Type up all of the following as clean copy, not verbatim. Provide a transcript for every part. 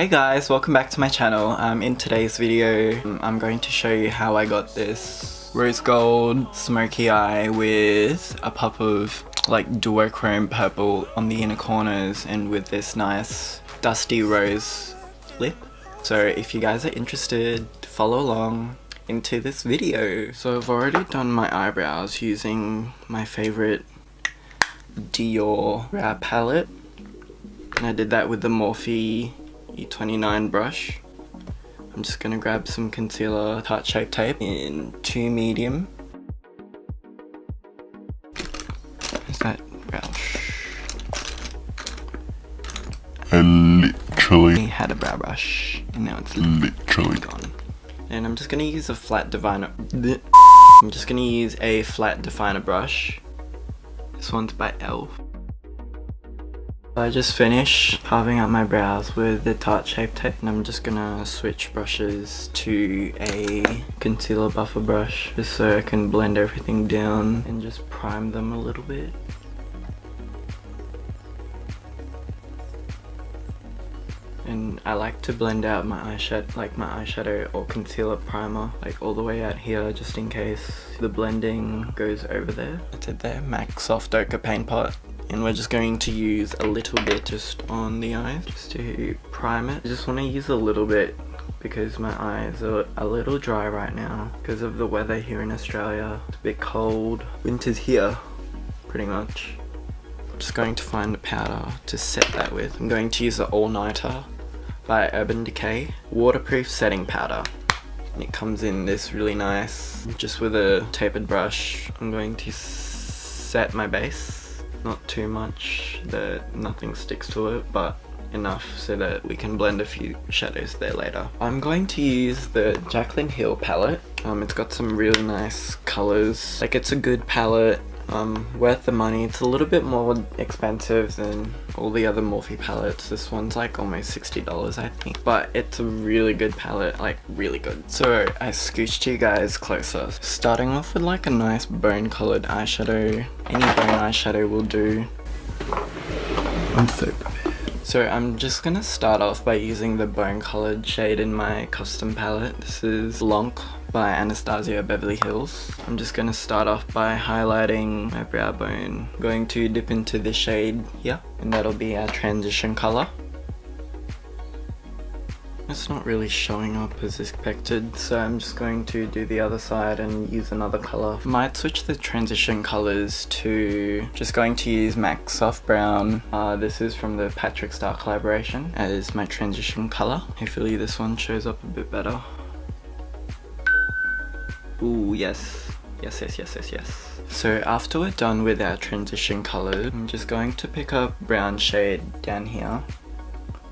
Hey guys, welcome back to my channel. In today's video, I'm going to show you how I got this rose gold smoky eye with a pop of like duochrome purple on the inner corners and with this nice dusty rose lip. So if you guys are interested, follow along into this video. So I've already done my eyebrows using my favorite Dior brow palette, and I did that with the Morphe E29 brush. I'm just gonna grab some concealer heart shape tape in 2 medium. Is that brush? I literally had a brow brush and now it's literally gone. And I'm just gonna use a flat definer. I'm just gonna use a flat definer brush. This one's by e.l.f. I just finished carving out my brows with the Tarte Shape Tape, and I'm just gonna switch brushes to a concealer buffer brush just so I can blend everything down and just prime them a little bit. And I like to blend out my eyeshadow or concealer primer like all the way out here just in case the blending goes over there. That's it there, MAC Soft Ochre Paint Pot. And we're just going to use a little bit just on the eyes just to prime it. I just want to use a little bit because my eyes are a little dry right now because of the weather here in Australia. It's a bit cold. Winter's here, pretty much. I'm just going to find the powder to set that with. I'm going to use the All Nighter by Urban Decay waterproof setting powder. And it comes in this really nice, just with a tapered brush. I'm going to set my base. Not too much that nothing sticks to it, but enough so that we can blend a few shadows there later. I'm going to use the Jaclyn Hill palette. It's got some really nice colors. Like, it's a good palette, worth the money. It's a little bit more expensive than all the other Morphe palettes. This one's like almost $60 I think, but it's a really good palette, like really good. So I scooched you guys closer, starting off with like a nice bone colored eyeshadow. Any bone eyeshadow will do. I'm so prepared. So I'm just gonna start off by using the bone colored shade in my custom palette. This is Blanc by Anastasia Beverly Hills. I'm just gonna start off by highlighting my brow bone. I'm going to dip into the shade here, and that'll be our transition color. It's not really showing up as expected, so I'm just going to do the other side and use another color. Might switch the transition colors to just going to use MAC Soft Brown. This is from the Patrick Star collaboration as my transition color. Hopefully this one shows up a bit better. Ooh, yes. Yes. So after we're done with our transition color, I'm just going to pick up brown shade down here.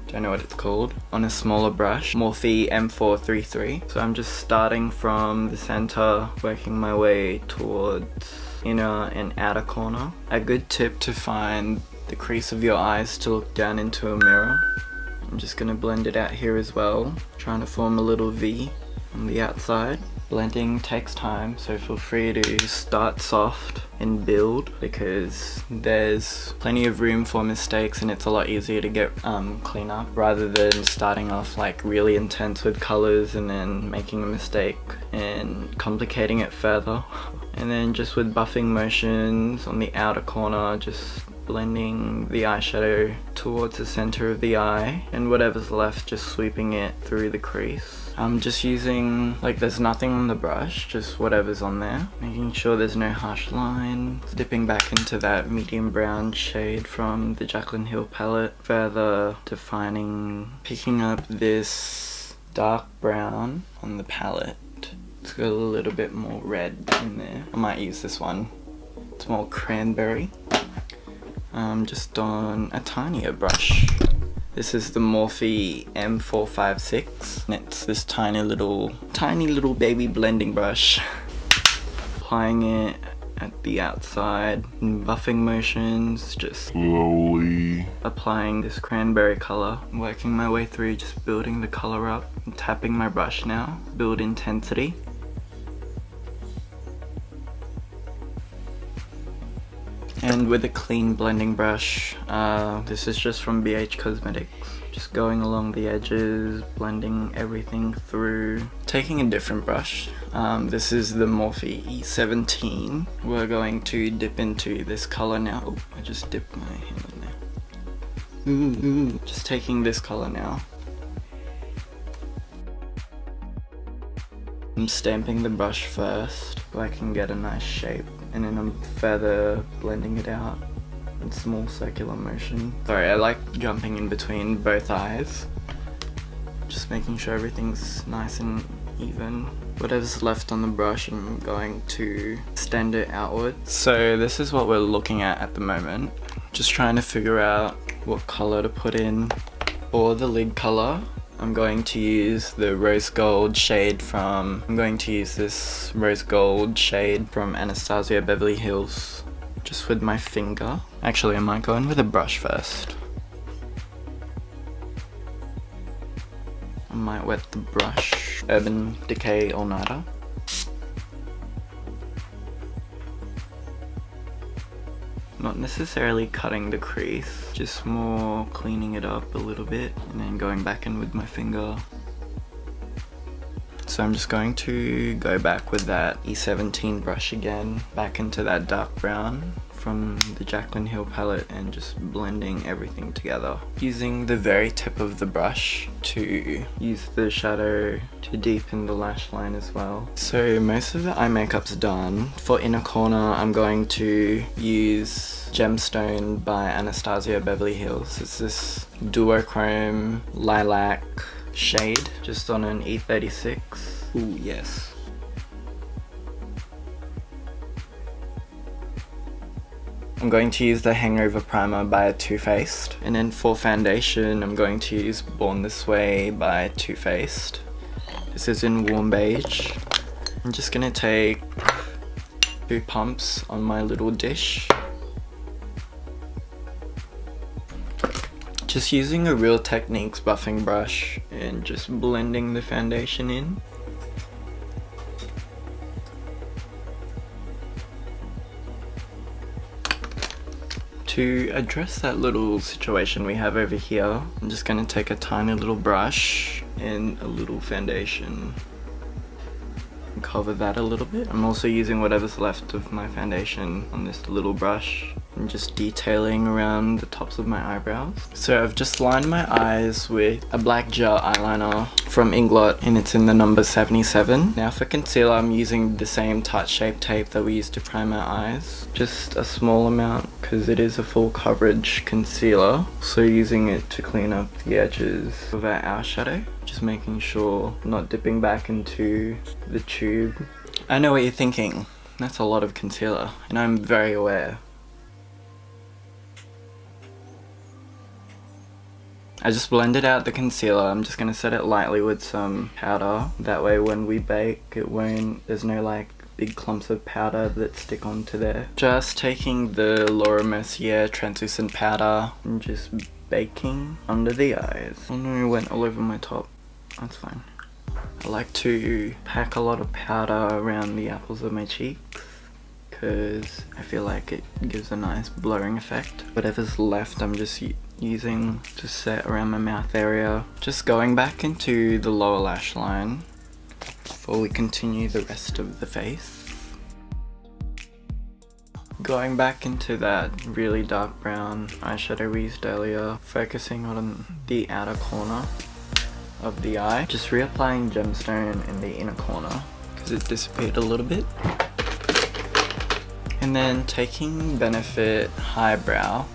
Don't know what it's called, on a smaller brush, Morphe M433. So I'm just starting from the center, working my way towards inner and outer corner. A good tip to find the crease of your eyes to look down into a mirror. I'm just gonna blend it out here as well, trying to form a little V on the outside. Blending takes time, so feel free to start soft and build because there's plenty of room for mistakes and it's a lot easier to get clean up rather than starting off like really intense with colors and then making a mistake and complicating it further. And then just with buffing motions on the outer corner, just blending the eyeshadow towards the center of the eye, and whatever's left just sweeping it through the crease. I'm just using, like, there's nothing on the brush, just whatever's on there, making sure there's no harsh lines, dipping back into that medium brown shade from the Jaclyn Hill palette, further defining, picking up this dark brown on the palette. It's got a little bit more red in there. I might use this one. It's more cranberry. Just on a tinier brush. This is the Morphe M456, and it's this tiny little baby blending brush. Applying it at the outside in buffing motions, just slowly applying this cranberry color, working my way through, just building the color up. I'm tapping my brush now, build intensity. And with a clean blending brush, this is just from BH Cosmetics. Just going along the edges, blending everything through. Taking a different brush, this is the Morphe E17. We're going to dip into this color now. Oh, I just dipped my hand in there. Just taking this color now. I'm stamping the brush first so I can get a nice shape, and then I'm further blending it out in small circular motion. Sorry, I like jumping in between both eyes. Just making sure everything's nice and even. Whatever's left on the brush, I'm going to extend it outward. So this is what we're looking at the moment. Just trying to figure out what color to put in. For the lid color, I'm going to use the rose gold shade from, this rose gold shade from Anastasia Beverly Hills. Just with my finger. Actually, I might go in with a brush first. I might wet the brush. Urban Decay All Nighter. Not necessarily cutting the crease, just more cleaning it up a little bit and then going back in with my finger. So I'm just going to go back with that E17 brush again, back into that dark brown from the Jaclyn Hill palette and just blending everything together. Using the very tip of the brush to use the shadow to deepen the lash line as well. So most of the eye makeup's done. For inner corner, I'm going to use Gemstone by Anastasia Beverly Hills. It's this duochrome lilac shade, just on an E36. Ooh, yes. I'm going to use the Hangover Primer by Too Faced. And then for foundation, I'm going to use Born This Way by Too Faced. This is in Warm Beige. I'm just gonna take 2 pumps on my little dish. Just using a Real Techniques buffing brush and just blending the foundation in. To address that little situation we have over here, I'm just going to take a tiny little brush and a little foundation and cover that a little bit. I'm also using whatever's left of my foundation on this little brush and just detailing around the tops of my eyebrows. So I've just lined my eyes with a black gel eyeliner from Inglot and it's in the number 77. Now for concealer, I'm using the same Tarte Shape Tape that we used to prime our eyes. Just a small amount because it is a full coverage concealer. So using it to clean up the edges of our eyeshadow. Just making sure I'm not dipping back into the tube. I know what you're thinking. That's a lot of concealer and I'm very aware. I just blended out the concealer. I'm just going to set it lightly with some powder. That way when we bake, there's no like big clumps of powder that stick onto there. Just taking the Laura Mercier translucent powder and just baking under the eyes. Oh no, it went all over my top. That's fine. I like to pack a lot of powder around the apples of my cheeks because I feel like it gives a nice blurring effect. Whatever's left, I'm just using to set around my mouth area. Just going back into the lower lash line before we continue the rest of the face. Going back into that really dark brown eyeshadow we used earlier, focusing on the outer corner of the eye. Just reapplying Gemstone in the inner corner because it disappeared a little bit. And then taking Benefit Highbrow.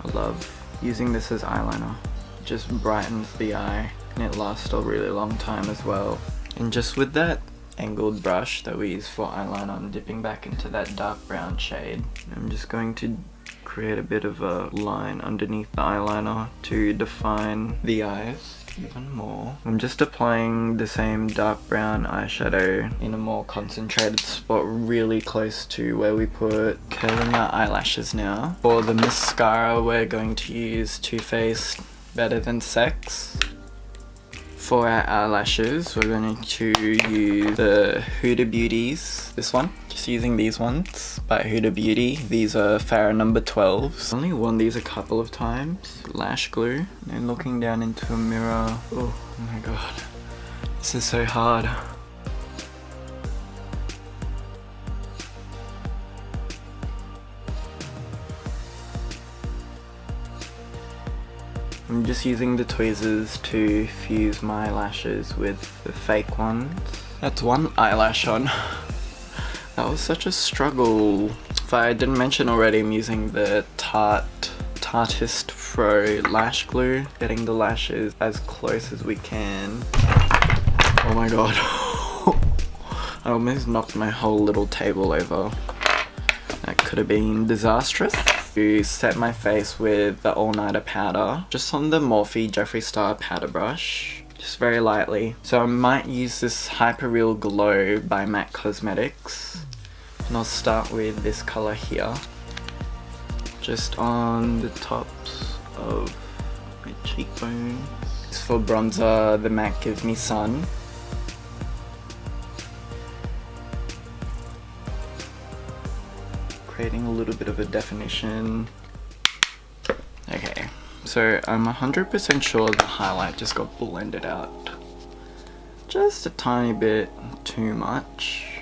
I love using this as eyeliner. It just brightens the eye and it lasts a really long time as well. And just with that angled brush that we use for eyeliner, I'm dipping back into that dark brown shade. I'm just going to create a bit of a line underneath the eyeliner to define the eyes even more. I'm just applying the same dark brown eyeshadow in a more concentrated spot really close to where we put curling our eyelashes now. For the mascara, we're going to use Too Faced Better Than Sex. For our eyelashes, we're going to use the Huda Beauties, this one. Just using these ones by Huda Beauty. These are Farrah number 12s. Only worn these a couple of times. Lash glue. And looking down into a mirror. Oh my god. This is so hard. I'm just using the tweezers to fuse my lashes with the fake ones. That's one eyelash on. That was such a struggle. If I didn't mention already, I'm using the Tarteist Pro lash glue. Getting the lashes as close as we can. Oh my god. I almost knocked my whole little table over. That could have been disastrous. To set my face with the All Nighter powder, just on the Morphe Jeffree Star powder brush, just very lightly. So I might use this Hyper Real Glow by MAC Cosmetics, and I'll start with this color here, just on the tops of my cheekbones. For bronzer, the MAC Give Me Sun. Creating a little bit of a definition. Okay, so I'm 100% sure the highlight just got blended out. Just a tiny bit too much.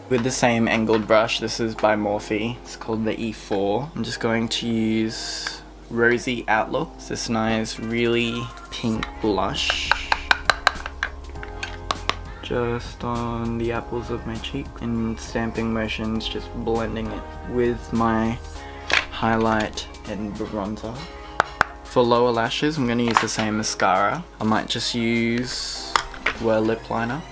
With the same angled brush, this is by Morphe, it's called the E4. I'm just going to use Rosy Outlook. It's this nice, really pink blush. Just on the apples of my cheek, in stamping motions, just blending it with my highlight and bronzer. For lower lashes, I'm going to use the same mascara. I might just use Well lip liner.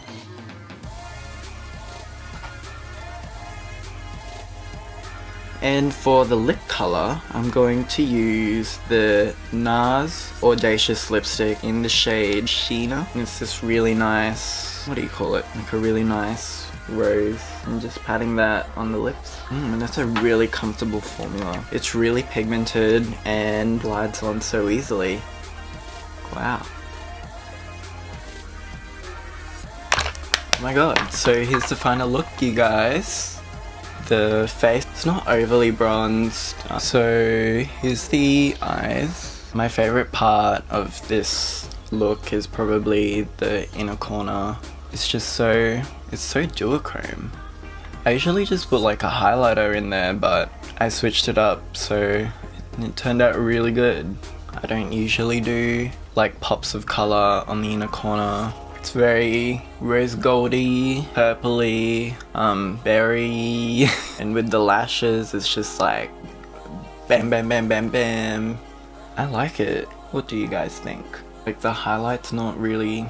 And for the lip color, I'm going to use the NARS Audacious lipstick in the shade Sheena. And it's this really nice, what do you call it? Like a really nice rose. I'm just patting that on the lips. And that's a really comfortable formula. It's really pigmented and glides on so easily. Wow. Oh my god, so here's the final look, you guys. The face is not overly bronzed, so here's the eyes. My favorite part of this look is probably the inner corner. It's just so, it's so duochrome. I usually just put like a highlighter in there, but I switched it up, so it turned out really good. I don't usually do like pops of color on the inner corner. It's very rose goldy, purpley, berry, and with the lashes it's just like bam bam bam bam bam. I like it. What do you guys think? Like the highlight's not really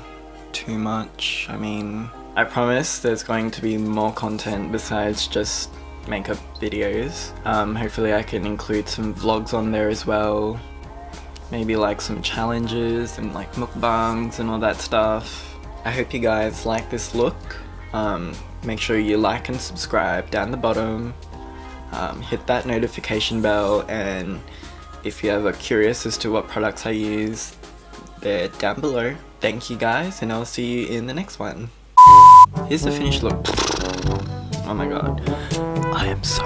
too much. I mean, I promise there's going to be more content besides just makeup videos. Hopefully I can include some vlogs on there as well. Maybe like some challenges and like mukbangs and all that stuff. I hope you guys like this look. Make sure you like and subscribe down the bottom. Hit that notification bell, and if you ever curious as to what products I use, they're down below. Thank you guys, and I'll see you in the next one. Here's the finished look. Oh my god. I am so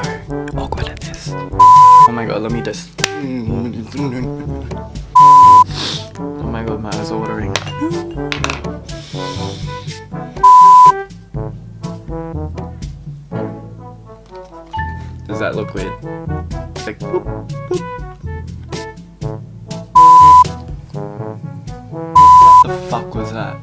awkward at this. Oh my god, let me just... Oh my god, my eyes are watering. Does that look weird? It's like boop, boop. What the fuck was that?